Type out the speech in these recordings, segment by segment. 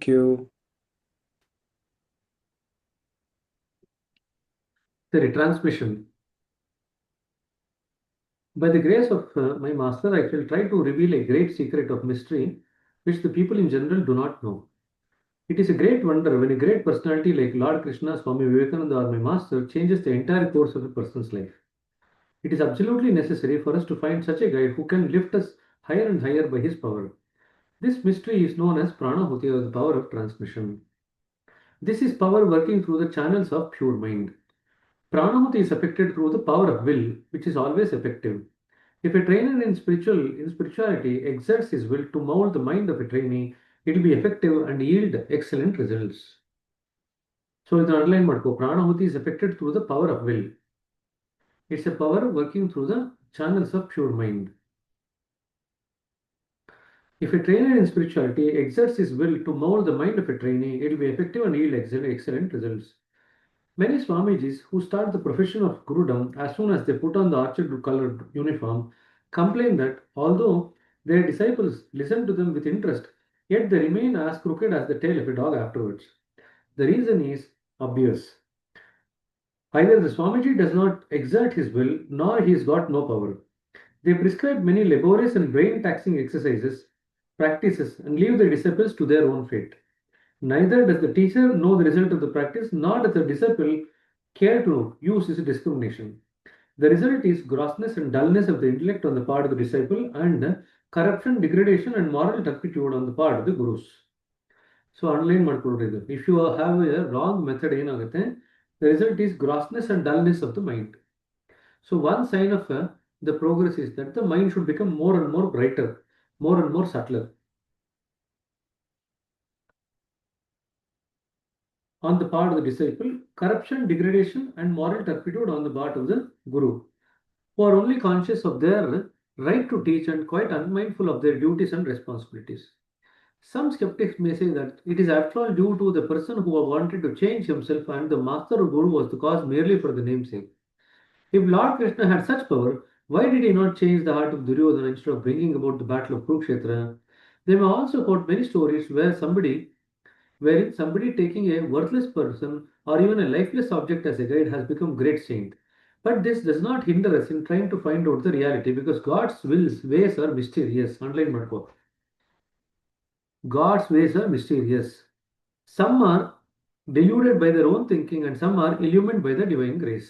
Thank you. The retransmission. By the grace of my master, I shall try to reveal a great secret of mystery which the people in general do not know. It is a great wonder when a great personality like Lord Krishna, Swami Vivekananda, or my master changes the entire course of a person's life. It is absolutely necessary for us to find such a guide who can lift us higher and higher by his power. This mystery is known as Pranahuti, or the power of transmission. This is power working through the channels of pure mind. Pranahuti is affected through the power of will, which is always effective. If a trainer in spirituality exerts his will to mold the mind of a trainee, it will be effective and yield excellent results. So in the underline marko, Pranahuti is affected through the power of will. It's a power working through the channels of pure mind. If a trainer in spirituality exerts his will to mold the mind of a trainee, it will be effective and yield excellent results. Many Swamijis who start the profession of Gurudom as soon as they put on the orchid colored uniform complain that although their disciples listen to them with interest, yet they remain as crooked as the tail of a dog afterwards. The reason is obvious. Either the Swamiji does not exert his will, nor he has got no power. They prescribe many laborious and brain taxing exercises, practices, and leave the disciples to their own fate. Neither does the teacher know the result of the practice, nor does the disciple care to use his discrimination. The result is grossness and dullness of the intellect on the part of the disciple, and corruption, degradation, and moral turpitude on the part of the gurus. So, underline ಮಾಡ್ಕೊಳ್ರಿ ಇದು. If you have a wrong method ಏನಾಗುತ್ತೆ, the result is grossness and dullness of the mind. So, one sign of the progress is that the mind should become more and more brighter, more and more subtler. On the part of the disciple, corruption, degradation, and moral turpitude on the part of the guru, who are only conscious of their right to teach and quite unmindful of their duties and responsibilities. Some skeptics may say that it is after all due to the person who wanted to change himself and the master or guru was the cause merely for the namesake. If Lord Krishna had such power, why did he not change the heart of Duryodhana instead of bringing about the battle of Kurukshetra? They may also quote many stories wherein somebody taking a worthless person or even a lifeless object as a guide has become great saint. But this does not hinder us in trying to find out the reality because God's ways are mysterious. Underline ಮಾಡ್ಕೋ. God's ways are mysterious. Some are deluded by their own thinking and some are illumined by the divine grace.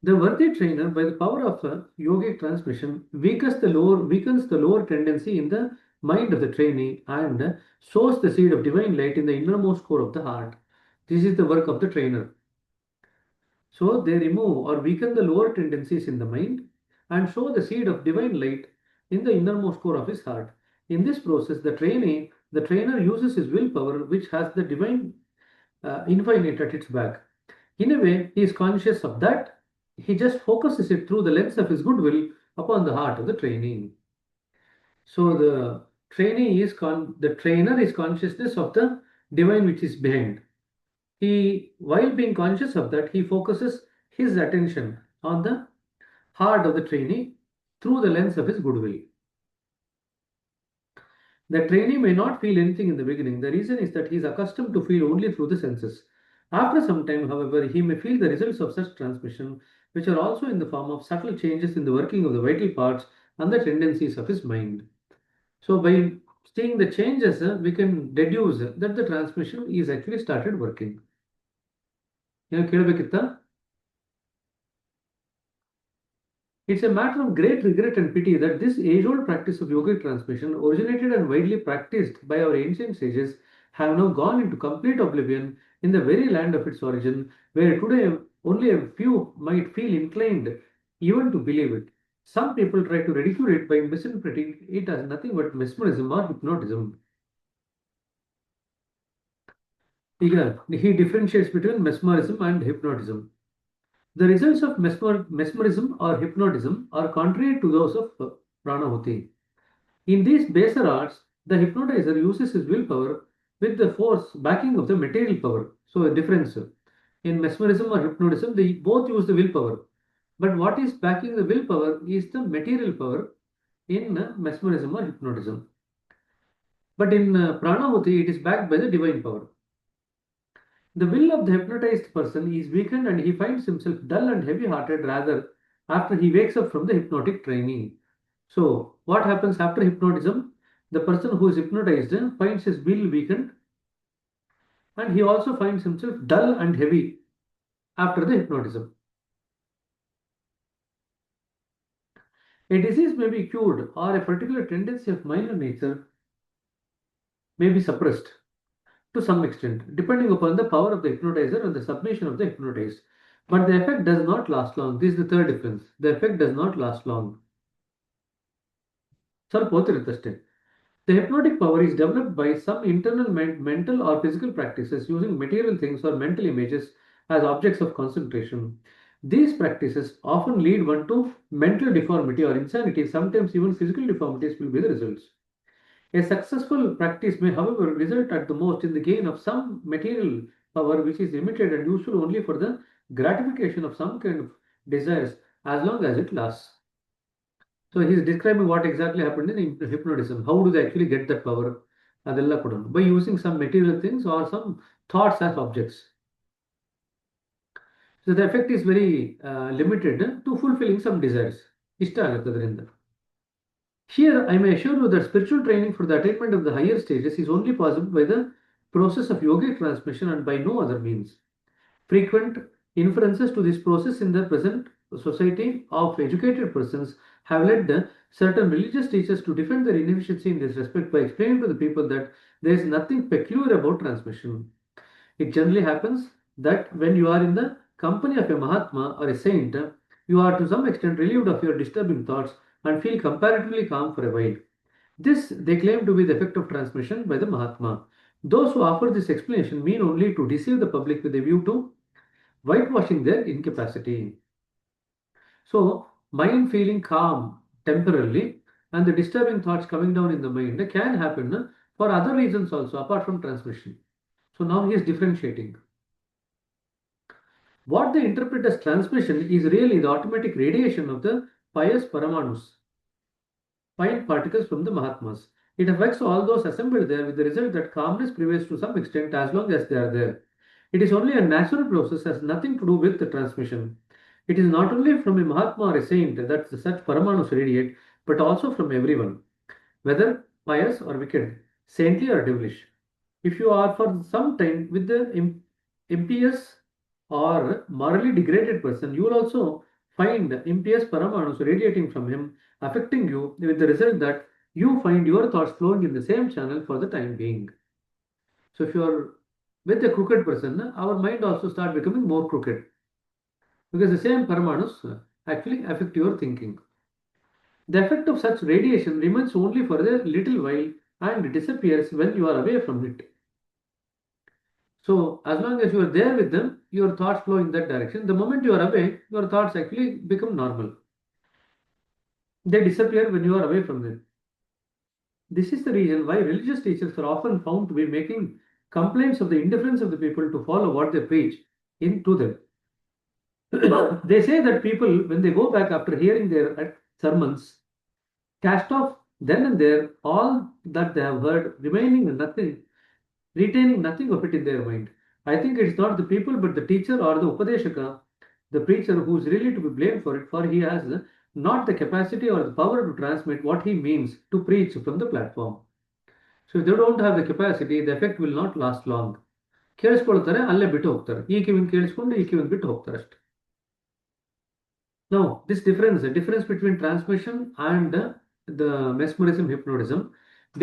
The worthy trainer, by the power of yogic transmission, weakens the lower tendency in the mind of the trainee and sows the seed of divine light in the innermost core of the heart. This is the work of the trainer. So they remove or weaken the lower tendencies in the mind and sow the seed of divine light in the innermost core of his heart. In this process, the trainer uses his willpower, which has the divine infinite at its back. In a way, he is conscious of that. He just focuses it through the lens of his goodwill upon the heart of the trainee. So the trainer is consciousness of the divine which is behind. While being conscious of that, he focuses his attention on the heart of the trainee through the lens of his goodwill. The trainee may not feel anything in the beginning. The reason is that he is accustomed to feel only through the senses. After some time, however, he may feel the results of such transmission, which are also in the form of subtle changes in the working of the vital parts and the tendencies of his mind. So, by seeing the changes, we can deduce that the transmission is actually started working. ಕೇಳಬೇಕಿತ್ತಾ? It's a matter of great regret and pity that this age-old practice of yogic transmission, originated and widely practiced by our ancient sages, have now gone into complete oblivion in the very land of its origin, where today only a few might feel inclined even to believe it. Some people try to ridicule it by misinterpreting it as nothing but mesmerism or hypnotism. He differentiates between mesmerism and hypnotism. The results of mesmerism or hypnotism are contrary to those of pranahuti. In these baser arts, the hypnotizer uses his willpower with the force backing of the material power. So, a difference in mesmerism or hypnotism, they both use the willpower. But what is backing the willpower is the material power in mesmerism or hypnotism. But in Pranahuti, it is backed by the divine power. The will of the hypnotized person is weakened and he finds himself dull and heavy hearted rather after he wakes up from the hypnotic training. So, what happens after hypnotism? The person who is hypnotized finds his will weakened and he also finds himself dull and heavy after the hypnotism. A disease may be cured or a particular tendency of minor nature may be suppressed to some extent, depending upon the power of the hypnotizer and the submission of the hypnotized. But the effect does not last long. This is the third difference. The effect does not last long. ಸ್ವಲ್ಪ ಓದ್ತಿರುತ್ತಷ್ಟೇ. The hypnotic power is developed by some internal mental or physical practices using material things or mental images as objects of concentration. These practices often lead one to mental deformity or insanity. Sometimes even physical deformities will be the results. A successful practice may, however, result at the most in the gain of some material power which is limited and useful only for the gratification of some kind of desires as long as it lasts. So he is describing what exactly happened in hypnotism. How do they actually get that power? ಅದೆಲ್ಲ ಕೊಡೋಣ. By using some material things or some thoughts as objects. So the effect is very limited to fulfilling some desires. ಇಷ್ಟ ಆಗುತ್ತೆ ಅದರಿಂದ. Here, I may assure you that spiritual training for the attainment of the higher stages is only possible by the process of yogic transmission and by no other means. Frequent inferences to this process in the present society of educated persons have led certain religious teachers to defend their inefficiency in this respect by explaining to the people that there is nothing peculiar about transmission. It generally happens that when you are in the company of a Mahatma or a saint, you are to some extent relieved of your disturbing thoughts and feel comparatively calm for a while. This they claim to be the effect of transmission by the Mahatma. Those who offer this explanation mean only to deceive the public with a view to whitewashing their incapacity. So, mind feeling calm temporarily and the disturbing thoughts coming down in the mind can happen for other reasons also apart from transmission. So, now he is differentiating. What they interpret as transmission is really the automatic radiation of the pious Paramanus, fine particles from the Mahatmas. It affects all those assembled there with the result that calmness prevails to some extent as long as they are there. It is only a natural process, has nothing to do with the transmission. It is not only from a Mahatma or a saint that such Paramanus radiate, but also from everyone, whether pious or wicked, saintly or devilish. If you are for some time with the impious or morally degraded person, you will also find impious Paramanus radiating from him, affecting you with the result that you find your thoughts flowing in the same channel for the time being. So if you are with a crooked person, our mind also start becoming more crooked because the same Paramanus actually affect your thinking. The effect of such radiation remains only for a little while and disappears when you are away from it. So as long as you are there with them, your thoughts flow in that direction. The moment you are away, your thoughts actually become normal. They disappear when you are away from them. This is the reason why religious teachers are often found to be making complaints of the indifference of the people to follow what they preach into them. They say that people, when they go back after hearing their sermons, cast off then and there all that they have heard, remaining nothing, retaining nothing of it in their mind. I think it's not the people, but the teacher or the Upadeshaka, the preacher, who is really to be blamed for it, for he has not the capacity or the power to transmit what he means to preach from the platform. So if they don't have the capacity, the effect will not last long. ಕೇಳಿಸ್ಕೊಳ್ತಾರೆ ಅಲ್ಲೇ ಬಿಟ್ಟು ಹೋಗ್ತಾರೆ ಈ ಕಿವಿನ ಕೇಳಿಸ್ಕೊಂಡು ಈ ಕಿವಿನ ಬಿಟ್ಟು ಹೋಗ್ತಾರೆ ಅಷ್ಟೇ. Now, this difference, the difference between transmission and the mesmerism, hypnotism,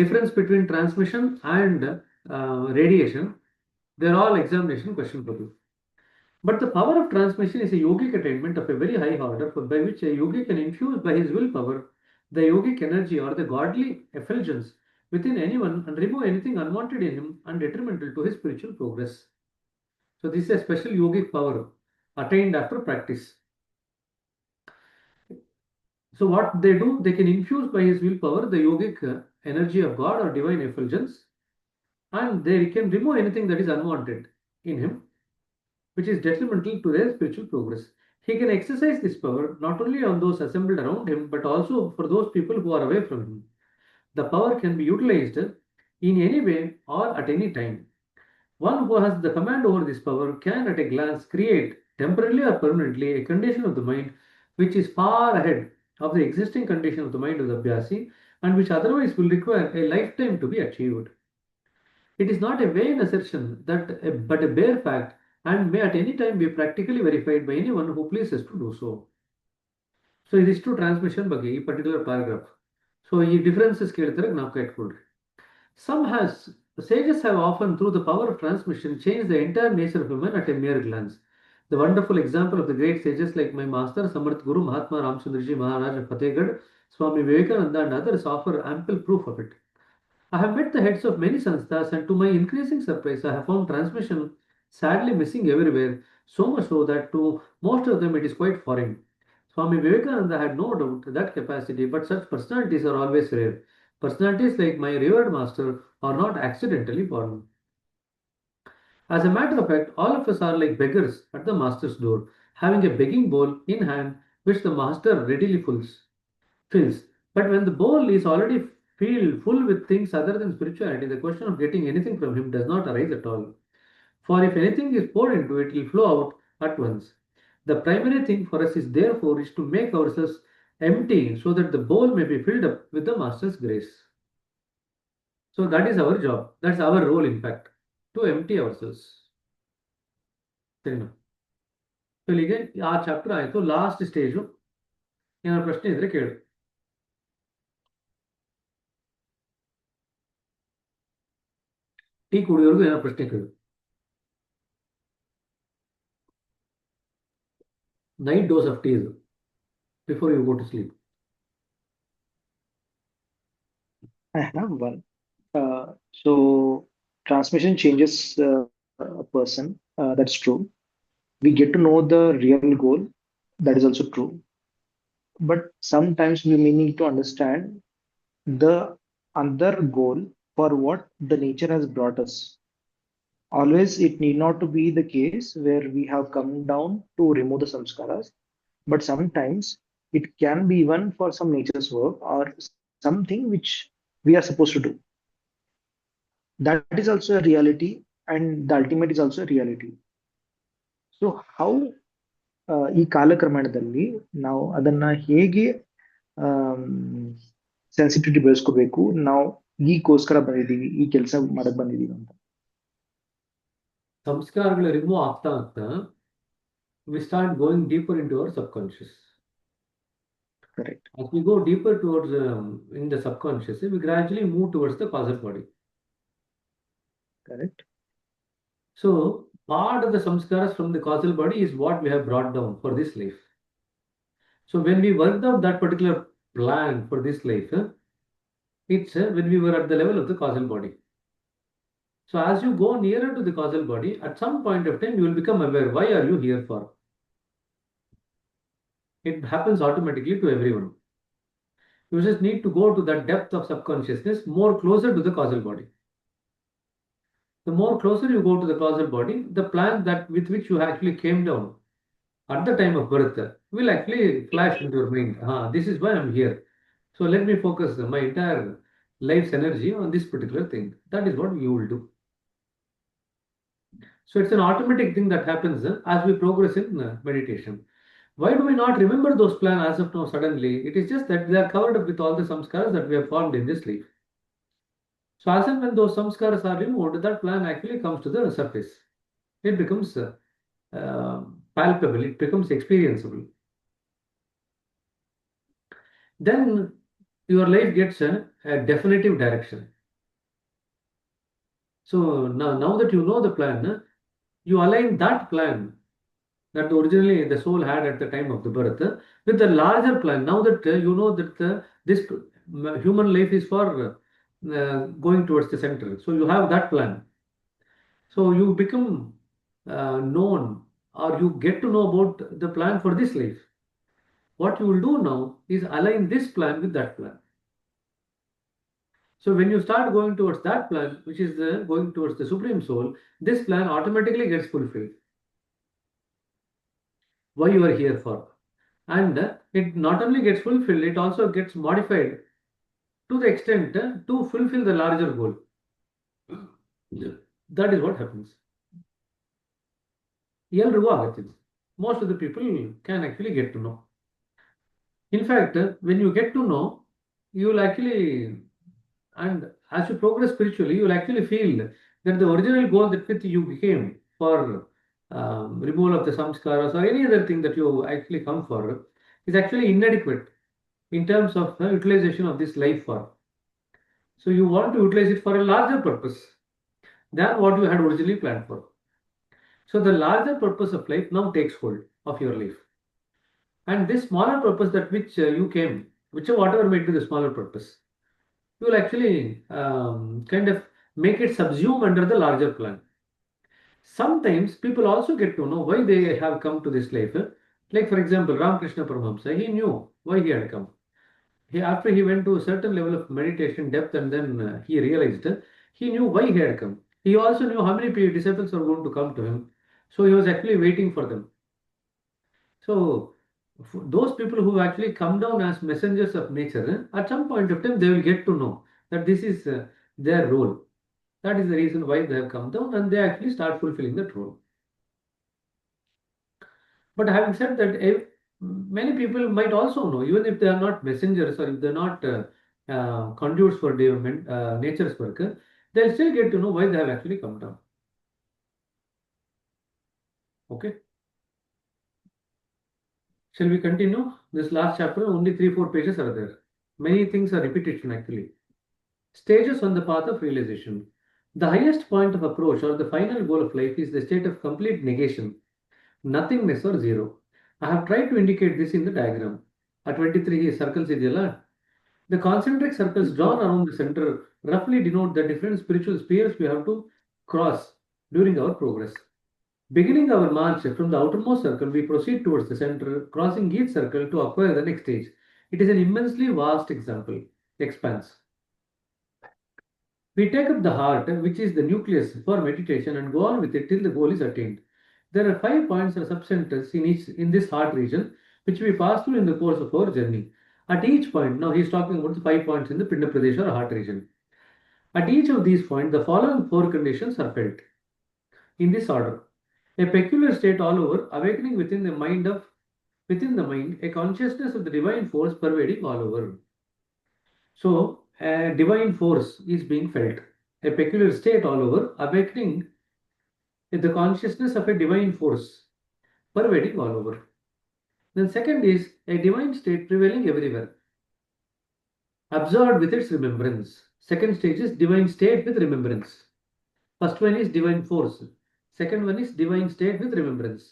difference between transmission and radiation, they're all examination question for you. But the power of transmission is a yogic attainment of a very high order, by which a yogi can infuse by his willpower the yogic energy or the godly effulgence within anyone and remove anything unwanted in him and detrimental to his spiritual progress. So, this is a special yogic power attained after practice. So what they do, they can infuse by his willpower the yogic energy of God or divine effulgence, and they can remove anything that is unwanted in him, which is detrimental to their spiritual progress. He can exercise this power not only on those assembled around him, but also for those people who are away from him. The power can be utilized in any way or at any time. One who has the command over this power can at a glance create temporarily or permanently a condition of the mind which is far ahead of the existing condition of the mind of the Abhyasi and which otherwise will require a lifetime to be achieved. It is not a vain assertion but a bare fact and may at any time be practically verified by anyone who pleases to do so. So ಇದಿಷ್ಟು transmission ಬಗ್ಗೆ ಈ particular paragraph. So ಈ differences ಕೇಳ್ತಾರೆ ಜ್ಞಾಪಕ ಇಟ್ಕೊಳ್ರಿ. Some has sages have often, through the power of transmission, changed the entire nature of women at a mere glance. The wonderful example of the great sages like my master, Samarth Guru, Mahatma Ramchandraji Maharaj of Fatehgarh, Swami Vivekananda, and others offer ample proof of it. I have met the heads of many sanस्थाs, and to my increasing surprise, I have found transmission sadly missing everywhere, so much so that to most of them it is quite foreign. Swami Vivekananda had no doubt that capacity, but such personalities are always rare. Personalities like my revered master are not accidentally born. As a matter of fact, all of us are like beggars at the master's door, having a begging bowl in hand, which the master readily fills. But when the bowl is already full with things other than spirituality, the question of getting anything from him does not arise at all. For if anything is poured into it, it will flow out at once. The primary thing for us is therefore is to make ourselves empty so that the bowl may be filled up with the master's grace. So that is our job. That's our role, in fact, to empty ourselves. ಸರಿನಾ? So ಇಲ್ಲಿಗೆ ಆ chapter ಆಯಿತು. Last stage. ಏನಾದ್ರು ಪ್ರಶ್ನೆ ಇದ್ರೆ ಕೇಳು. Tea ಕುಡಿಯೋರ್ಗು ಏನಾದ್ರು ಪ್ರಶ್ನೆ ಕೇಳು. Night dose of tea before you go to sleep. I have one. So transmission changes a person. That's true. We get to know the real goal. That is also true. But sometimes we may need to understand the other goal for what the nature has brought us. Always, it need not to be the case where we have come down to remove the samskaras, but sometimes it can be even for some nature's work or something which we are supposed to do. That is also a reality, and the ultimate is also a reality. So how ಈ ಕಾಲಕ್ರಮಣದಲ್ಲಿ ನಾವು ಅದನ್ನ ಹೇಗೆ sensitivity ಬೆಳೆಸ್ಕೋಬೇಕು, ನಾವು ಈಗೋಸ್ಕರ ಬಂದಿದ್ದೀವಿ, ಈ ಕೆಲಸ ಮಾಡಕ್ ಬಂದಿದ್ದೀವಿ ಅಂತ. ಸಂಸ್ಕಾರಗಳು ರಿಮೂವ್ ಆಗ್ತಾ ಆಗ್ತಾ we start going deeper into our subconscious. Correct. As we go deeper towards in the subconscious, we gradually move towards the causal body. Correct. So part of the samskaras from the causal body is what we have brought down for this life. So when we worked out that particular plan for this life, it's when we were at the level of the causal body. So as you go nearer to the causal body, at some point of time, you will become aware, why are you here for? It happens automatically to everyone. You just need to go to that depth of subconsciousness more closer to the causal body. The more closer you go to the causal body, the plan that with which you actually came down at the time of birth will actually flash into your mind. This is why I'm here. So let me focus my entire life's energy on this particular thing. That is what you will do. So it's an automatic thing that happens as we progress in meditation. Why do we not remember those plans as of now suddenly? It is just that they are covered up with all the samskaras that we have formed in this life. So as and when those samskaras are removed, that plan actually comes to the surface. It becomes palpable, it becomes experienceable. Then your life gets a definitive direction. So now that you know the plan, you align that plan that originally the soul had at the time of the birth with the larger plan. Now that you know that this human life is for going towards the center. So you have that plan. So you become known, or you get to know about the plan for this life. What you will do now is align this plan with that plan. So when you start going towards that plan, which is going towards the Supreme Soul, this plan automatically gets fulfilled. Why you are here for. And it not only gets fulfilled, it also gets modified to the extent to fulfill the larger goal. That is what happens. ಎಲ್ರಿಗೂ ಆಗುತ್ತಿದೆ. Most of the people can actually get to know. In fact, when you get to know, you will actually, and as you progress spiritually, you will actually feel that the original goal that with you became for removal of the samskaras or any other thing that you actually come for is actually inadequate in terms of the utilization of this life form. So you want to utilize it for a larger purpose than what you had originally planned for. So the larger purpose of life now takes hold of your life. And this smaller purpose that which you came, whichever whatever may be the smaller purpose, you will actually kind of make it subsume under the larger plan. Sometimes people also get to know why they have come to this life. Like for example, Ramakrishna Paramahamsa, he knew why he had come. After he went to a certain level of meditation depth and then he realized he knew why he had come. He also knew how many disciples were going to come to him. So he was actually waiting for them. So those people who actually come down as messengers of nature, at some point of time they will get to know that this is their role. That is the reason why they have come down and they actually start fulfilling that role. But having said that, many people might also know, even if they are not messengers or if they're not conduits for nature's work, they'll still get to know why they have actually come down. Okay. Shall we continue? This last chapter, only 3-4 pages are there. Many things are repetition actually. Stages on the path of realization. The highest point of approach or the final goal of life is the state of complete negation, nothingness or zero. I have tried to indicate this in the diagram. At 23 circles ಇದೆಯಲ್ಲ, the concentric circles drawn around the center roughly denote the different spiritual spheres we have to cross during our progress. Beginning our march from the outermost circle, we proceed towards the center, crossing each circle to acquire the next stage. It is an immensely vast expanse. We take up the heart, which is the nucleus for meditation, and go on with it till the goal is attained. There are 5 points or subcenters in this heart region, which we pass through in the course of our journey. At each point, now he is talking about the 5 points in the Pinda Pradesh or heart region. At each of these points, the following 4 conditions are felt in this order. A peculiar state all over, awakening within the mind, a consciousness of the divine force pervading all over. So, a divine force is being felt, a peculiar state all over, awakening with the consciousness of a divine force pervading all over. Then, second is a divine state prevailing everywhere, absorbed with its remembrance. Second stage is divine state with remembrance. First one is divine force. Second one is divine state with remembrance.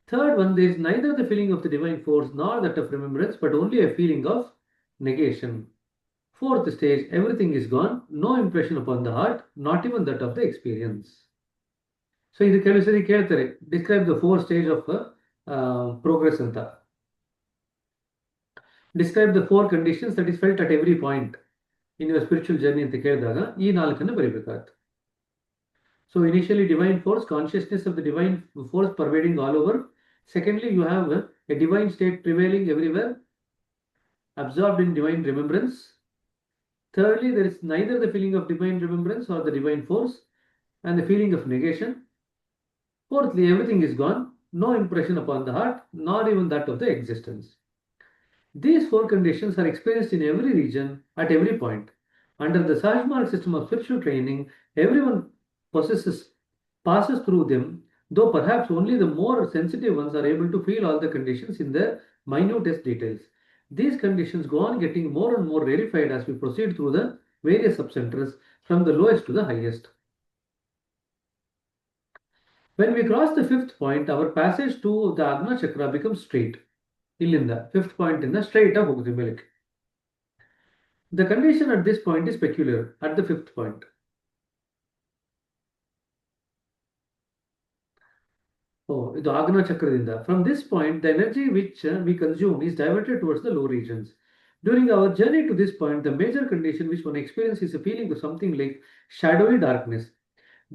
Third one, there is neither the feeling of the divine force nor that of remembrance, but only a feeling of negation. Fourth stage, everything is gone, no impression upon the heart, not even that of the experience. So ಇದು ಕೆಲವು ಸರಿ ಕೇಳ್ತಾರೆ, describe the 4 stage of progress ಅಂತ. Describe the 4 conditions that is felt at every point in your spiritual journey ಅಂತ ಕೇಳಿದಾಗ ಈ 4 ಬರೀಬೇಕಾಗುತ್ತೆ. So initially divine force, consciousness of the divine force pervading all over. Secondly, you have a divine state prevailing everywhere, absorbed in divine remembrance. Thirdly, there is neither the feeling of divine remembrance or the divine force and the feeling of negation. Fourthly, everything is gone, no impression upon the heart, nor even that of the existence. These 4 conditions are experienced in every region at every point. Under the Sahajmarg system of spiritual training, everyone passes through them, though perhaps only the more sensitive ones are able to feel all the conditions in their minutest details. These conditions go on getting more and more rarefied as we proceed through the various subcenters from the lowest to the highest. When we cross the 5th point, our passage to the Agna Chakra becomes straight. ಇಲ್ಲಿಂದ 5th point ಇಂದ straight ಆಗಿ ಹೋಗುತ್ತೆ ಮೇಲಕ್ಕೆ. The condition at this point is peculiar at the 5th point. ಇದು Agna ಚಕ್ರದಿಂದ. From this point, the energy which we consume is diverted towards the low regions. During our journey to this point, the major condition which one experiences is a feeling of something like shadowy darkness.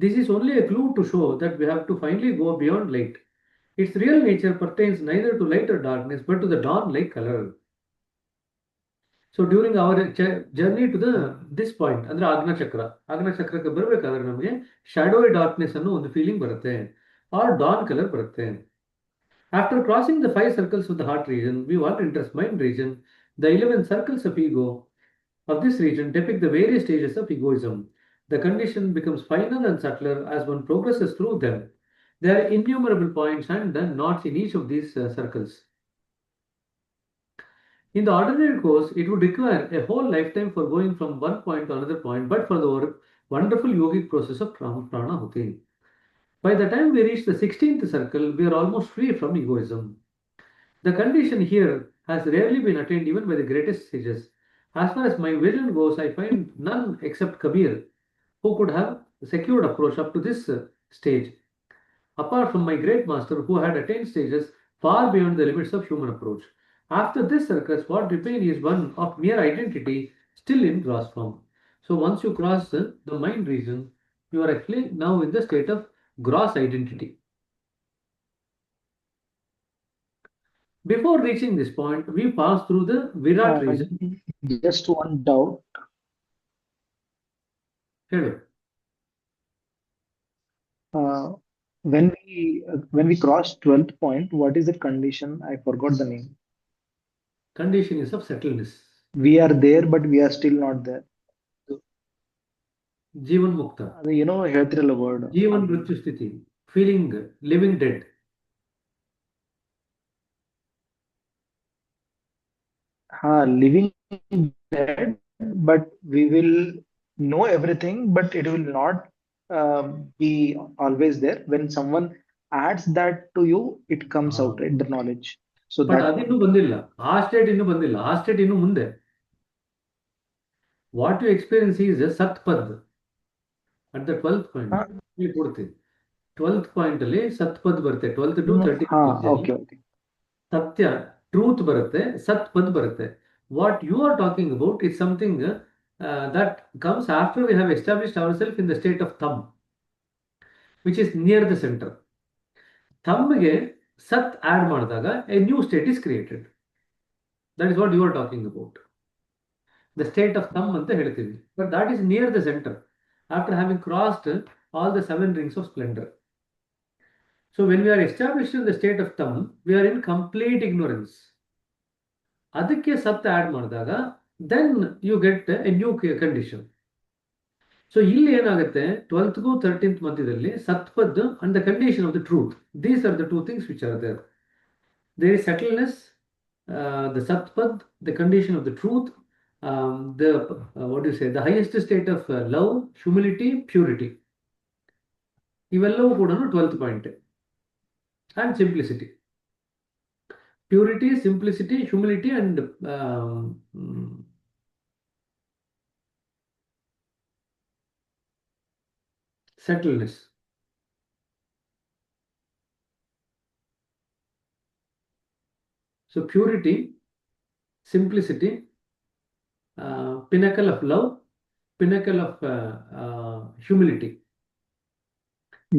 This is only a clue to show that we have to finally go beyond light. Its real nature pertains neither to light or darkness, but to the dawn-like color. So during our journey to the this point ಅಂದ್ರೆ ಆಗ್ನ ಚಕ್ರಕ್ಕೆ ಬರಬೇಕಾದ್ರೆ ನಮಗೆ ಶಾಡೋಯ್ darkness ಅನ್ನೋ ಒಂದು feeling ಬರುತ್ತೆ R Don colour ಬರುತ್ತೆ. After crossing the five circles of the heart region, we want to enter mind region. The 11 circles of ego of this region depict the various stages of egoism. The condition becomes finer and subtler as one progresses through them. There are innumerable points and the knots in each of these circles. In the ordinary course, it would require a whole lifetime for going from one point to another point, but for the wonderful yogic process of prana huti. By the time we reach the 16th circle, we are almost free from egoism. The condition here has rarely been attained even by the greatest sages. As far as my vision goes, I find none except Kabir who could have secured approach up to this stage, apart from my great master who had attained stages far beyond the limits of human approach. After this circus, what remains is one of mere identity still in gross form. So once you cross the mind region, you are actually now in the state of gross identity. Before reaching this point, we pass through the Virat region. Just one doubt. Hello. When we cross 12th point, what is the condition? I forgot the name. Condition is of settledness. We are there, but we are still not there. Jeevan Mukta. ಹೇಳ್ತಿರಲ್ಲ word. Jeevan Mrityu Sthiti. Feeling living dead. Living dead, but we will know everything, but it will not be always there. When someone adds that to you, it comes out, right? The knowledge. So But that ಅದಿನ್ನೂ ಬಂದಿಲ್ಲ. ಆ state ಇನ್ನೂ ಬಂದಿಲ್ಲ. ಆ state ಇನ್ನು ಮುಂದೆ. What you experience is a Satpad at the 12th point. ಇಲ್ಲಿ ಕೊಡ್ತೀನಿ. 12th point ಅಲ್ಲಿ ಸತ್ಪದ್ ಬರುತ್ತೆ. 12th to 13th. Okay. ಸತ್ಯ ಟ್ರೂತ್ ಬರುತ್ತೆ, ಸತ್ಪದ್ ಬರುತ್ತೆ. What you are talking about is something that comes after we have established ourselves in the state of thumb, which is near the center. Thumbಗೆ ಸತ್ add ಮಾಡಿದಾಗ a new state is created. That is what you are talking about. The state of thumb ಅಂತ ಹೇಳ್ತೀವಿ. But that is near the center after having crossed all the 7 rings of splendor. So when we are established in the state of thumb, we are in complete ignorance. ಅದಕ್ಕೆ ಸತ್ add ಮಾಡಿದಾಗ then you get a new condition. So ಇಲ್ಲಿ ಏನಾಗುತ್ತೆ 12th 13th ಮಧ್ಯದಲ್ಲಿ ಸತ್ಪದ್ and the condition of the truth. These are the two things which are there. There is settledness, the satpad, the condition of the truth, what do you say, the highest state of love, humility, purity. ಇವೆಲ್ಲವೂ ಕೂಡ 12th point. And simplicity. Purity, simplicity, humility, and settledness. So purity, simplicity, pinnacle of love, pinnacle of humility.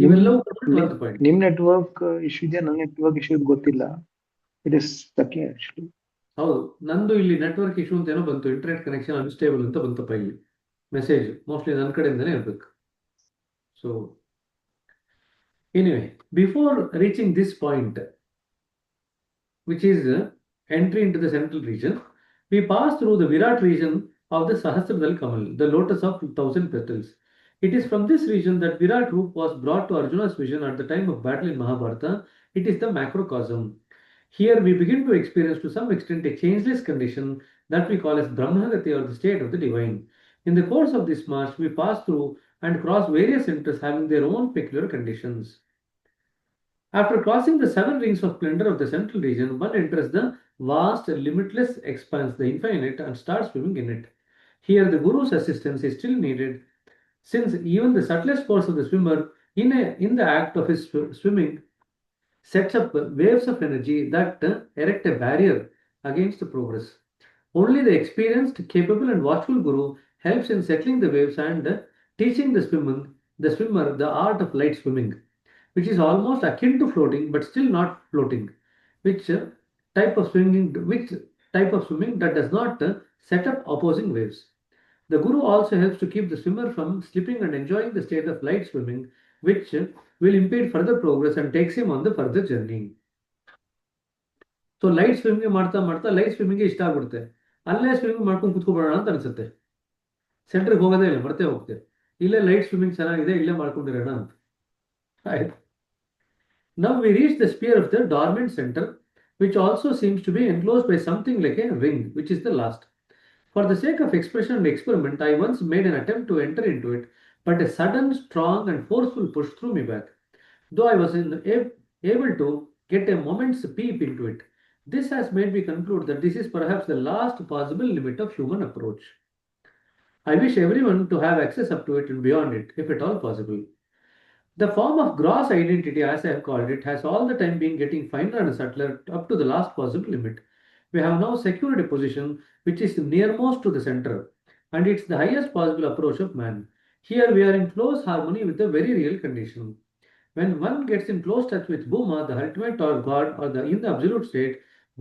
ಇವೆಲ್ಲವೂ 12th point. ನಿಮ್ಮ network issue ಇದೆಯಾ? ನನ್ನ network issue ಗೊತ್ತಿಲ್ಲ. It is sticking actually. ಹೌದು, ನಂದು ಇಲ್ಲಿ ನೆಟ್ವರ್ಕ್ ಇಶ್ಯೂ ಅಂತ ಏನೋ ಬಂತು, ಇಂಟರ್ನೆಟ್ ಕನೆಕ್ಷನ್ ಅನ್ಸ್ಟೇಬಲ್ ಅಂತ ಬಂತಪ್ಪ ಇಲ್ಲಿ ಮೆಸೇಜ್. ಮೋಸ್ಟ್ಲಿ ನನ್ನ ಕಡೆಯಿಂದನೇ ಇರಬೇಕು. So anyway, before reaching this point, which is entry into the central region, we pass through the Virat region of the Sahasradal Kamal, the lotus of 1,000 petals. It is from this region that Virat Roop was brought to Arjuna's vision at the time of battle in Mahabharata. It is the macrocosm. Here we begin to experience to some extent a changeless condition that we call as Brahmagati, or the state of the divine. In the course of this march, we pass through and cross various centers having their own peculiar conditions. After crossing the 7 rings of splendor of the central region, one enters the vast, limitless expanse, the infinite, and starts swimming in it. Here, the Guru's assistance is still needed, since even the subtlest force of the swimmer, in the act of his swimming, sets up waves of energy that erect a barrier against the progress. Only the experienced, capable, and watchful Guru helps in settling the waves and teaching the swimmer the art of light swimming, which is almost akin to floating but still not floating. Which type type of swimming that does not set up opposing waves. The guru also helps to keep the swimmer from slipping and enjoying the state of light swimming, which will impede further progress and takes him on the further journey. So light swimming ಮಾಡ್ತಾ ಮಾಡ್ತಾ light ಸ್ವಿಮ್ಮಿಂಗ್ಗೆ ಇಷ್ಟ ಆಗ್ಬಿಡುತ್ತೆ. ಅಲ್ಲೇ swimming ಮಾಡ್ಕೊಂಡು ಕುತ್ಕೊಬಿಡೋಣ ಅಂತ ಅನ್ಸುತ್ತೆ. ಸೆಂಟ್ರಿಗೆ ಹೋಗೋದೇ ಇಲ್ಲ, ಬರ್ತೇ ಹೋಗ್ತೆ. ಇಲ್ಲೇ ಲೈಟ್ ಸ್ವಿಮ್ಮಿಂಗ್ ಚೆನ್ನಾಗಿದೆ, ಇಲ್ಲೇ ಮಾಡ್ಕೊಂಡಿರೋಣ ಅಂತ. ಆಯ್ತು. Now we reach the sphere of the dormant center, which also seems to be enclosed by something like a ring, which is the last. For the sake of expression and experiment, I once made an attempt to enter into it, but a sudden, strong, and forceful push threw me back. Though I was able to get a moment's peep into it, this has made me conclude that this is perhaps the last possible limit of human approach. I wish everyone to have access up to it and beyond it, if at all possible. The form of gross identity, as I have called it, has all the time been getting finer and subtler up to the last possible limit. We have now secured a position which is nearmost to the center, and it's the highest possible approach of man. Here we are in close harmony with the very real condition. When one gets in close touch with Bhuma, the ultimate or God, or the in the absolute state,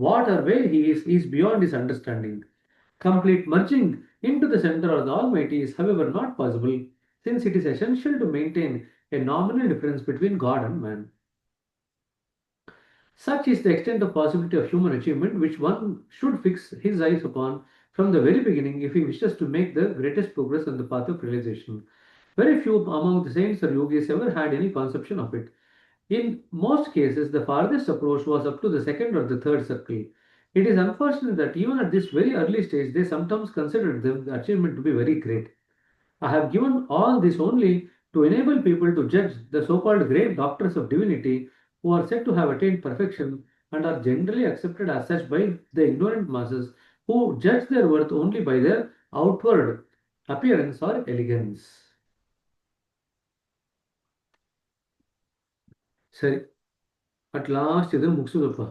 what or where he is beyond his understanding. Complete merging into the center of the Almighty is, however, not possible, since it is essential to maintain a nominal difference between God and man. Such is the extent of possibility of human achievement which one should fix his eyes upon from the very beginning if he wishes to make the greatest progress on the path of realization. Very few among the saints or yogis ever had any conception of it. In most cases, the farthest approach was up to the second or the third circle. It is unfortunate that even at this very early stage, they sometimes considered the achievement to be very great. I have given all this only to enable people to judge the so called great doctors of divinity who are said to have attained perfection and are generally accepted as such by the ignorant masses who judge their worth only by their outward appearance or elegance. ಸರಿ, at last ಇದನ್ನು ಮುಗಿಸೋದಪ್ಪ.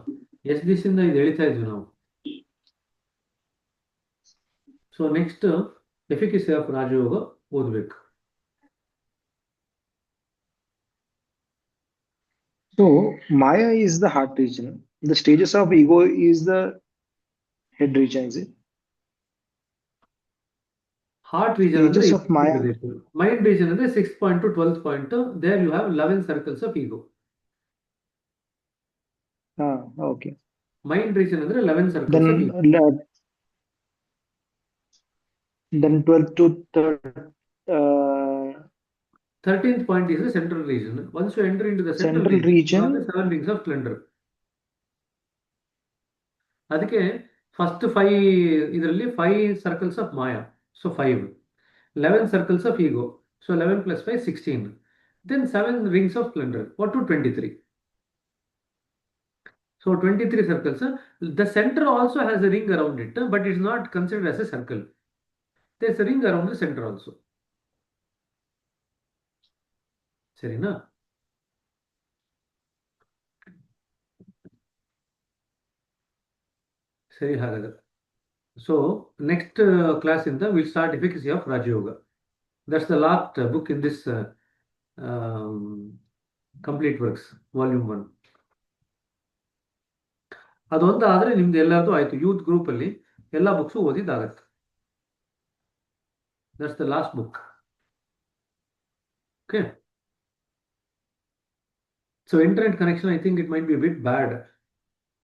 ಎಷ್ಟು ದಿವಸದಿಂದ ಇದು ಹೇಳ್ತಾ ಇದ್ವಿ ನಾವು. So next efficacy of ರಾಜಯೋಗ ಓದ್ಬೇಕು. So Maya is the heart region. The stages of ego is the head region, is it? Heart region ಅಂದ್ರೆ Stages of Maya. Mind region ಅಂದ್ರೆ 6th point to 12th point. There you have 11 circles of ego. Okay. Mind region ಅಂದ್ರೆ 11 circles of Then ego. then 12th to 13th point is the central region. Once you enter into the central central region, you have the region. 7 rings of splendor. ಅದಕ್ಕೆ first 5 ಇದರಲ್ಲಿ 5 circles of Maya, so 5. 11 circles of ego, so 11 plus 5 16. Then 7 rings of splendor, what to 23. So 23 circles. The center also has a ring around it, but it's not considered as a circle. There's a ring around the center also. ಸರಿನಾ? ಸರಿ, ಹಾಗಾದ್ರೆ so next class ಇಂದ will start efficacy of Rajayoga. That's the last book in this complete works volume 1. ಅದೊಂದು ಆದರೆ ನಿಮ್ದು ಎಲ್ಲರದು ಆಯ್ತು. Youth group ಅಲ್ಲಿ ಎಲ್ಲ ಬುಕ್ಸು ಓದಿದ್ದಾಗತ್ತೆ. That's the last book. Okay. So internet connection I think it might be bit bad.